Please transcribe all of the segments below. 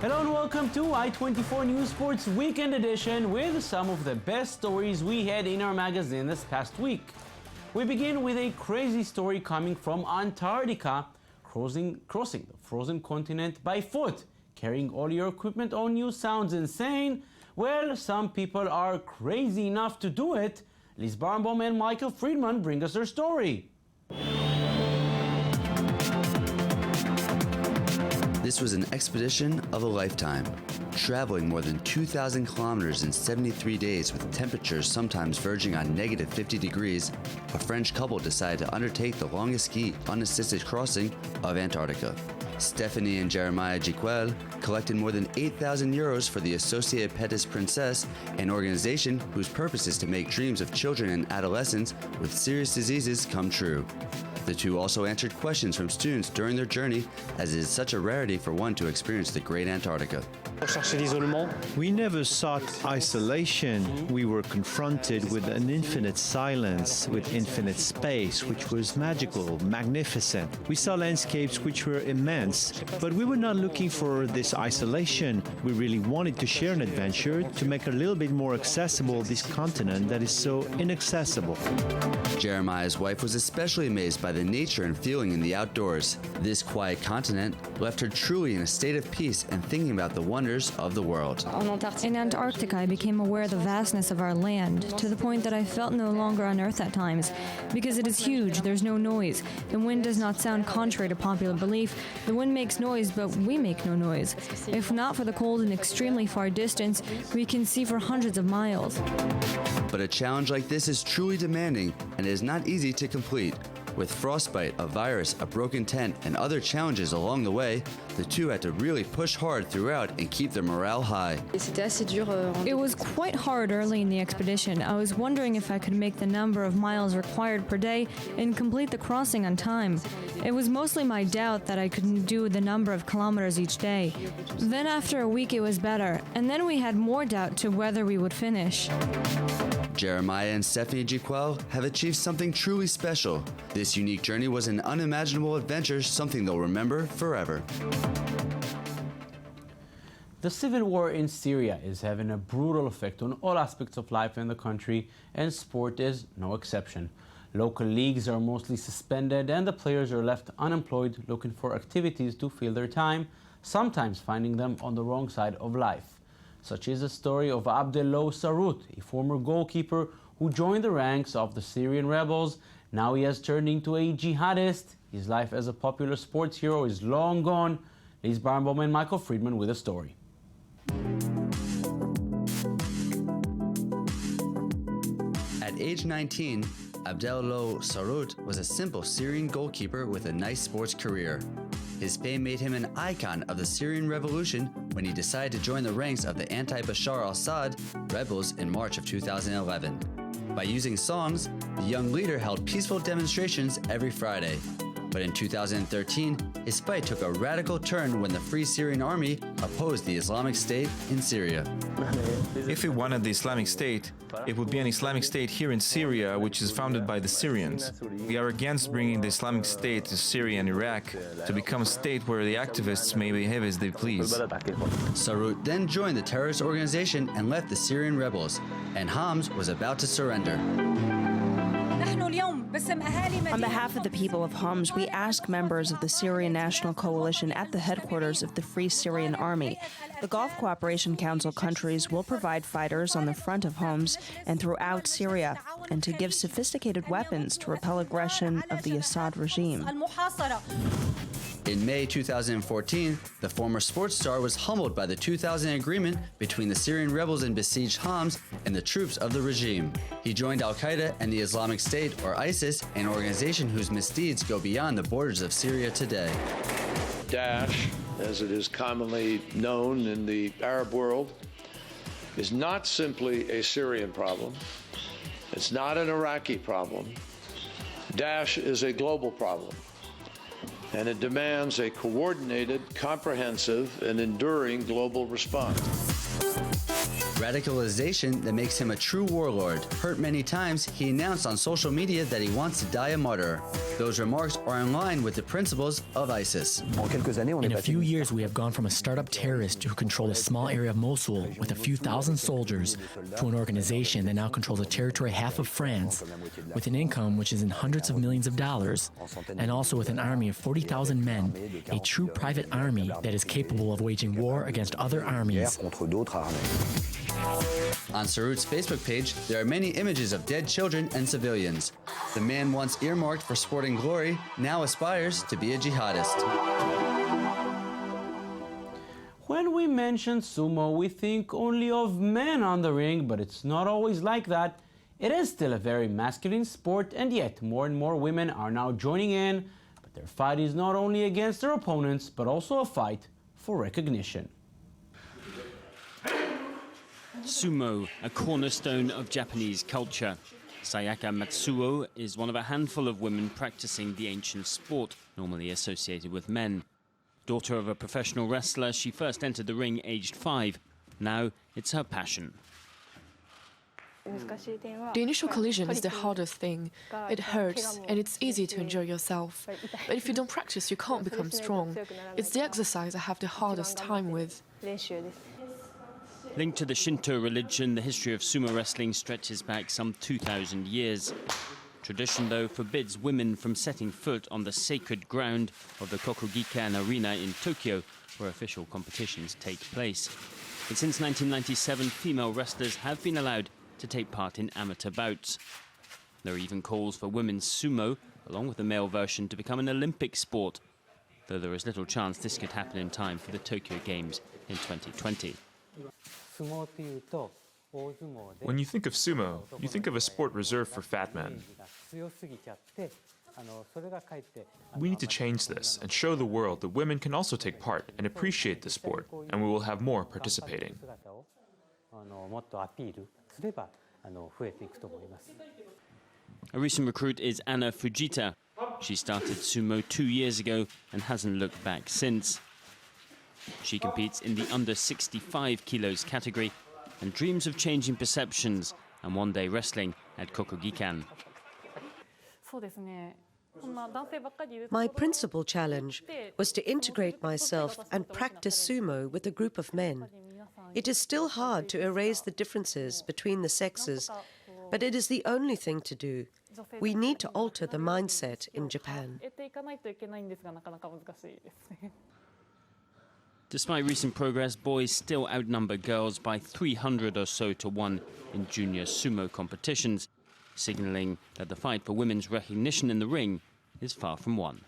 Hello and welcome to I-24 News Sports Weekend Edition with some of the best stories we had in our magazine this past week. We begin with a crazy story coming from Antarctica, crossing the frozen continent by foot. Carrying all your equipment on you sounds insane. Well, some people are crazy enough to do it. Liz Barnbaum and Michael Friedman bring us their story. This was an expedition of a lifetime, traveling more than 2,000 kilometers in 73 days with temperatures sometimes verging on negative 50 degrees. A French couple decided to undertake the longest ski unassisted crossing of Antarctica. Stephanie and Jeremiah Jiquel collected more than 8,000 euros for the Associated Petits Princess, an organization whose purpose is to make dreams of children and adolescents with serious diseases come true. The two also answered questions from students during their journey, as it is such a rarity for one to experience the great Antarctica. We never sought isolation. We were confronted with an infinite silence, with infinite space, which was magical, magnificent. We saw landscapes which were immense, but we were not looking for this isolation. We really wanted to share an adventure to make a little bit more accessible this continent that is so inaccessible. Jeremiah's wife was especially amazed by the nature and feeling in the outdoors. This quiet continent left her truly in a state of peace and thinking about the wonders of the world. In Antarctica, I became aware of the vastness of our land, to the point that I felt no longer on Earth at times. Because it is huge, there's no noise. The wind does not sound contrary to popular belief. The wind makes noise, but we make no noise. If not for the cold and extremely far distance, we can see for hundreds of miles. But a challenge like this is truly demanding and it is not easy to complete. With frostbite, a virus, a broken tent, and other challenges along the way, the two had to really push hard throughout and keep their morale high. It was quite hard early in the expedition. I was wondering if I could make the number of miles required per day and complete the crossing on time. It was mostly my doubt that I couldn't do the number of kilometers each day. Then after a week it was better, and then we had more doubt to whether we would finish. Jeremiah and Stephanie Jiquel have achieved something truly special. This unique journey was an unimaginable adventure, something they'll remember forever. The civil war in Syria is having a brutal effect on all aspects of life in the country, and sport is no exception. Local leagues are mostly suspended and the players are left unemployed, looking for activities to fill their time, sometimes finding them on the wrong side of life. Such is the story of Abdello Sarut, a former goalkeeper who joined the ranks of the Syrian rebels. Now he has turned into a jihadist. His life as a popular sports hero is long gone. Liz Barnbaum and Michael Friedman with a story. At age 19, Abdello Sarut was a simple Syrian goalkeeper with a nice sports career. His fame made him an icon of the Syrian Revolution when he decided to join the ranks of the anti-Bashar al-Assad rebels in March of 2011. By using songs, the young leader held peaceful demonstrations every Friday. But in 2013, his fight took a radical turn when the Free Syrian Army opposed the Islamic State in Syria. If we wanted the Islamic State, it would be an Islamic State here in Syria, which is founded by the Syrians. We are against bringing the Islamic State to Syria and Iraq to become a state where the activists may behave as they please. Sarut then joined the terrorist organization and left the Syrian rebels, and Homs was about to surrender. On behalf of the people of Homs, we ask members of the Syrian National Coalition at the headquarters of the Free Syrian Army. The Gulf Cooperation Council countries will provide fighters on the front of Homs and throughout Syria, and to give sophisticated weapons to repel aggression of the Assad regime. In May 2014, the former sports star was humbled by the 2000 agreement between the Syrian rebels in besieged Homs and the troops of the regime. He joined Al-Qaeda and the Islamic State, or ISIS, an organization whose misdeeds go beyond the borders of Syria today. Daesh, as it is commonly known in the Arab world, is not simply a Syrian problem. It's not an Iraqi problem. Daesh is a global problem, and it demands a coordinated, comprehensive, and enduring global response. Radicalization that makes him a true warlord. Hurt many times, he announced on social media that he wants to die a martyr. Those remarks are in line with the principles of ISIS. In a few years, we have gone from a startup terrorist who controlled a small area of Mosul with a few thousand soldiers to an organization that now controls a territory half of France, with an income which is in hundreds of millions of dollars, and also with an army of 40,000 men, a true private army that is capable of waging war against other armies. On Sarut's Facebook page, there are many images of dead children and civilians. The man once earmarked for sporting glory now aspires to be a jihadist. When we mention sumo, we think only of men on the ring, but it's not always like that. It is still a very masculine sport, and yet more and more women are now joining in, but their fight is not only against their opponents, but also a fight for recognition. Sumo, a cornerstone of Japanese culture. Sayaka Matsuo is one of a handful of women practicing the ancient sport, normally associated with men. Daughter of a professional wrestler, she first entered the ring aged 5. Now it's her passion. The initial collision is the hardest thing. It hurts, and it's easy to injure yourself. But if you don't practice, you can't become strong. It's the exercise I have the hardest time with. Linked to the Shinto religion, the history of sumo wrestling stretches back some 2,000 years. Tradition, though, forbids women from setting foot on the sacred ground of the Kokugikan Arena in Tokyo, where official competitions take place. But since 1997, female wrestlers have been allowed to take part in amateur bouts. There are even calls for women's sumo, along with the male version, to become an Olympic sport, though there is little chance this could happen in time for the Tokyo Games in 2020. When you think of sumo, you think of a sport reserved for fat men. We need to change this and show the world that women can also take part and appreciate the sport, and we will have more participating. A recent recruit is Anna Fujita. She started sumo 2 years ago and hasn't looked back since. She competes in the under 65 kilos category and dreams of changing perceptions and one day wrestling at Kokugikan. My principal challenge was to integrate myself and practice sumo with a group of men. It is still hard to erase the differences between the sexes, but it is the only thing to do. We need to alter the mindset in Japan. Despite recent progress, boys still outnumber girls by 300 or so to 1 in junior sumo competitions, signalling that the fight for women's recognition in the ring is far from won.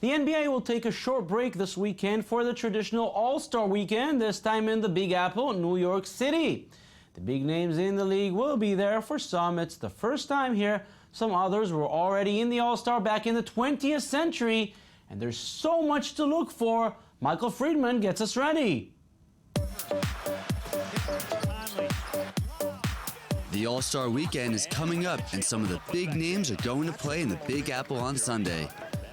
The NBA will take a short break this weekend for the traditional All-Star Weekend, this time in the Big Apple, New York City. The big names in the league will be there. For some, it's the first time here. Some others were already in the All-Star back in the 20th century. And there's so much to look for. Michael Friedman gets us ready. The All-Star Weekend is coming up, and some of the big names are going to play in the Big Apple on Sunday.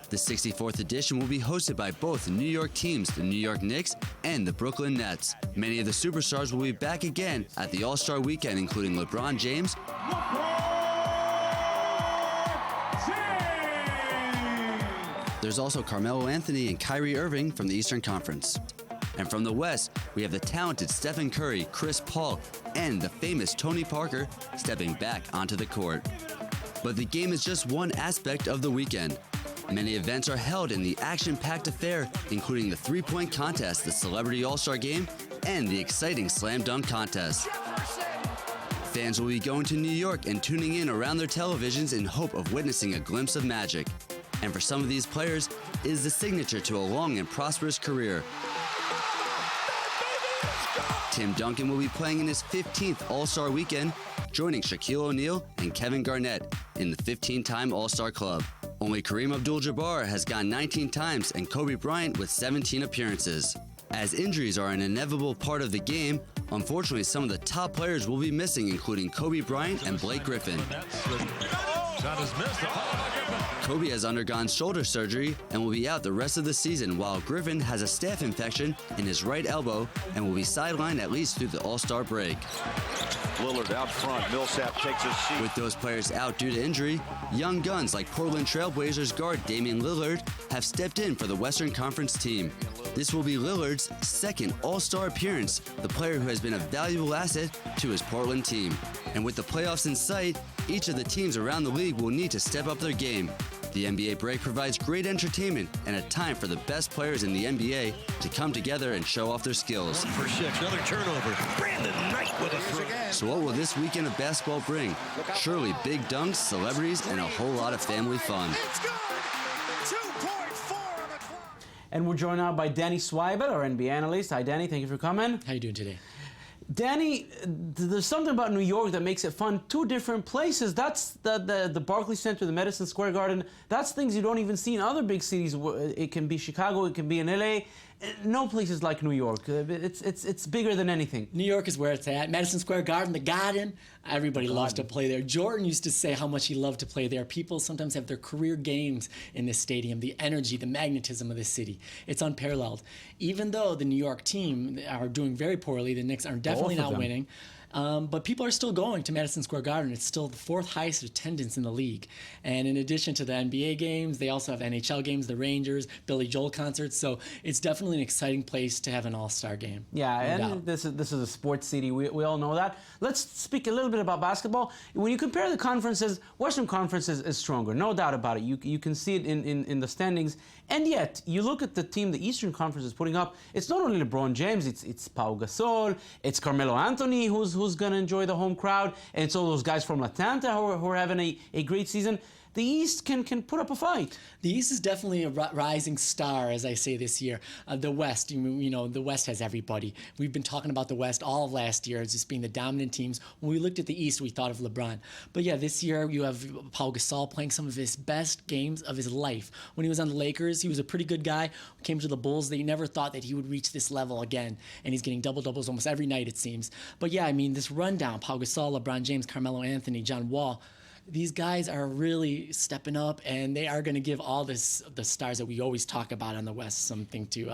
The 64th edition will be hosted by both the New York teams, the New York Knicks and the Brooklyn Nets. Many of the superstars will be back again at the All-Star Weekend, including LeBron James, there's also Carmelo Anthony and Kyrie Irving from the Eastern Conference. And from the West, we have the talented Stephen Curry, Chris Paul, and the famous Tony Parker stepping back onto the court. But the game is just one aspect of the weekend. Many events are held in the action-packed affair, including the three-point contest, the Celebrity All-Star Game, and the exciting Slam Dunk Contest. Fans will be going to New York and tuning in around their televisions in hope of witnessing a glimpse of magic. And for some of these players, it is the signature to a long and prosperous career. Tim Duncan will be playing in his 15th All-Star Weekend, joining Shaquille O'Neal and Kevin Garnett in the 15-time All-Star Club. Only Kareem Abdul-Jabbar has gone 19 times and Kobe Bryant with 17 appearances. As injuries are an inevitable part of the game, unfortunately some of the top players will be missing, including Kobe Bryant and Blake Griffin. Kobe has undergone shoulder surgery and will be out the rest of the season, while Griffin has a staph infection in his right elbow and will be sidelined at least through the All-Star break. Lillard out front. Millsap takes a seat. With those players out due to injury, young guns like Portland Trailblazers guard Damian Lillard have stepped in for the Western Conference team. This will be Lillard's second All-Star appearance, the player who has been a valuable asset to his Portland team. And with the playoffs in sight, each of the teams around the league will need to step up their game. The NBA break provides great entertainment and a time for the best players in the NBA to come together and show off their skills. For 6, another turnover. Brandon Knight with a throw. So what will this weekend of basketball bring? Surely big dunks, celebrities, and a whole lot of family fun. It's good. 2.4 on the clock. And we're joined now by Danny Swibel, our NBA analyst. Hi, Danny. Thank you for coming. How you doing today? Danny, there's something about New York that makes it fun. Two different places. That's the Barclays Center, the Madison Square Garden. That's things you don't even see in other big cities. It can be Chicago, it can be in LA. No place is like New York. It's bigger than anything. New York is where it's at. Madison Square Garden, the Garden. Everybody loves to play there. Jordan used to say how much he loved to play there. People sometimes have their career games in this stadium. The energy, the magnetism of this city. It's unparalleled. Even though the New York team are doing very poorly, the Knicks are definitely not winning. But people are still going to Madison Square Garden. It's still the 4th highest attendance in the league. And in addition to the NBA games, they also have NHL games, the Rangers, Billy Joel concerts. So it's definitely an exciting place to have an all-star game. Yeah, no and doubt. this is a sports city. We all know that. Let's speak a little bit about basketball. When you compare the conferences, Western Conference is stronger, no doubt about it. You can see it in the standings. And yet, you look at the team the Eastern Conference is putting up, it's not only LeBron James, it's Pau Gasol, it's Carmelo Anthony who's going to enjoy the home crowd, and it's all those guys from Atlanta who are having a great season. The East can put up a fight. The East is definitely a rising star, as I say this year. The West, you know, the West has everybody. We've been talking about the West all of last year as just being the dominant teams. When we looked at the East, we thought of LeBron. But yeah, this year you have Pau Gasol playing some of his best games of his life. When he was on the Lakers, he was a pretty good guy. Came to the Bulls, they never thought that he would reach this level again. And he's getting double-doubles almost every night, it seems. But yeah, I mean, this rundown, Pau Gasol, LeBron James, Carmelo Anthony, John Wall, these guys are really stepping up, and they are going to give all the stars that we always talk about on the West something to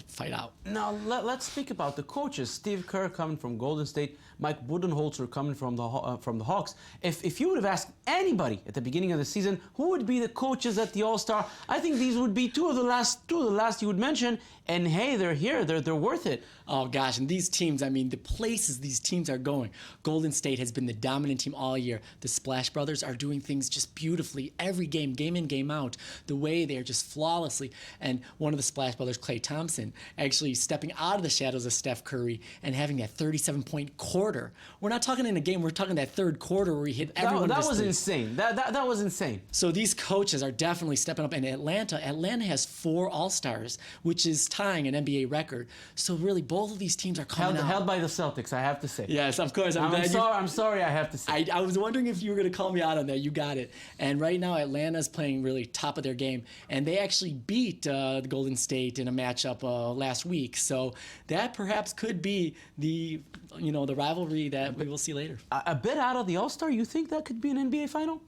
fight out. Now, let's speak about the coaches. Steve Kerr coming from Golden State, Mike Budenholzer coming from the Hawks. If you would have asked anybody at the beginning of the season who would be the coaches at the All-Star, I think these would be two of the last you would mention. And hey, they're here. They're worth it. Oh gosh, and these teams, I mean, the places these teams are going. Golden State has been the dominant team all year. The Splash Brothers are doing things just beautifully every game, game in, game out. The way they are just flawlessly. And one of the Splash Brothers, Klay Thompson, actually stepping out of the shadows of Steph Curry and having that 37-point quarter. We're not talking in a game. We're talking that third quarter where he hit everyone. That was insane. That was insane. So these coaches are definitely stepping up. And Atlanta has 4 All-Stars, which is tying an NBA record. So really, both of these teams are coming out. Held by the Celtics, I have to say. Yes, of course. I'm sorry, I have to say. I was wondering if you were going to call me out on that. You got it. And right now, Atlanta's playing really top of their game. And they actually beat the Golden State in a matchup last week. So that perhaps could be the rivalry that we will see later. A bit out of the All-Star, you think that could be an NBA final?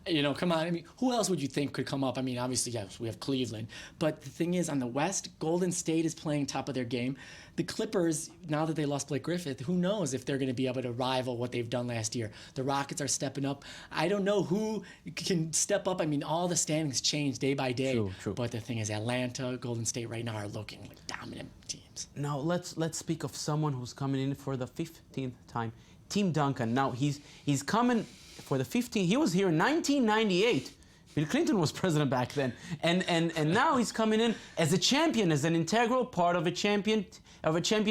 You know, come on. I mean, who else would you think could come up? I mean, obviously, yes, we have Cleveland. But the thing is, on the West, Golden State is playing top of their game. The Clippers, now that they lost Blake Griffin, who knows if they're going to be able to rival what they've done last year. The Rockets are stepping up. I don't know who can step up. I mean, all the standings change day by day. True. But the thing is, Atlanta, Golden State right now are looking like dominant teams. Now, let's speak of someone who's coming in for the 15th time. Tim Duncan. Now, he's coming for the 15th. He was here in 1998. Bill Clinton was president back then. And now he's coming in as a champion, as an integral part of a champion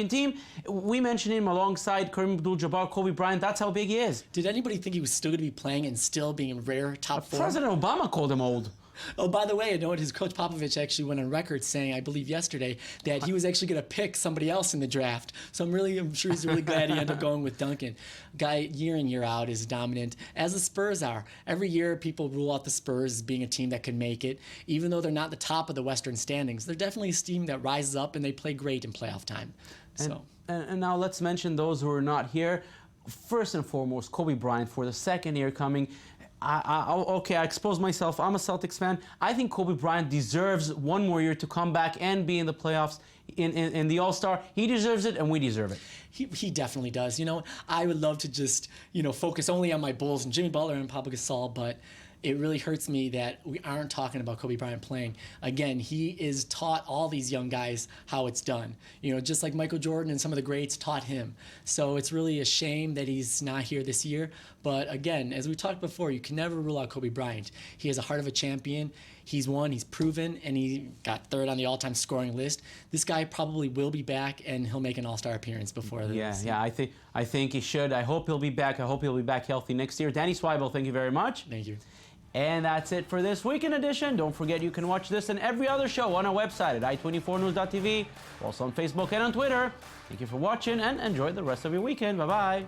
team. We mentioned him alongside Kareem Abdul-Jabbar, Kobe Bryant. That's how big he is. Did anybody think he was still going to be playing and still being in rare top form? President Obama called him old. Oh, by the way, I know his coach Popovich actually went on record saying, I believe yesterday, that he was actually going to pick somebody else in the draft. So I'm sure he's really glad he ended up going with Duncan. Guy, year in, year out, is dominant, as the Spurs are. Every year, people rule out the Spurs as being a team that can make it. Even though they're not the top of the Western standings, they're definitely a team that rises up, and they play great in playoff time. And now let's mention those who are not here. First and foremost, Kobe Bryant, for the second year coming. Okay, I exposed myself. I'm a Celtics fan. I think Kobe Bryant deserves one more year to come back and be in the playoffs in the All-Star. He deserves it, and we deserve it. He definitely does. You know, I would love to just, focus only on my Bulls and Jimmy Butler and Pau Gasol, but it really hurts me that we aren't talking about Kobe Bryant playing. Again, he is taught all these young guys how it's done. Just like Michael Jordan and some of the greats taught him. So it's really a shame that he's not here this year. But again, as we talked before, you can never rule out Kobe Bryant. He has a heart of a champion. He's won, he's proven, and he got third on the all-time scoring list. This guy probably will be back, and he'll make an all-star appearance before this. Yeah, I think he should. I hope he'll be back. I hope he'll be back healthy next year. Danny Swibel, thank you very much. Thank you. And that's it for this Weekend Edition. Don't forget you can watch this and every other show on our website at i24news.tv, also on Facebook and on Twitter. Thank you for watching and enjoy the rest of your weekend. Bye-bye.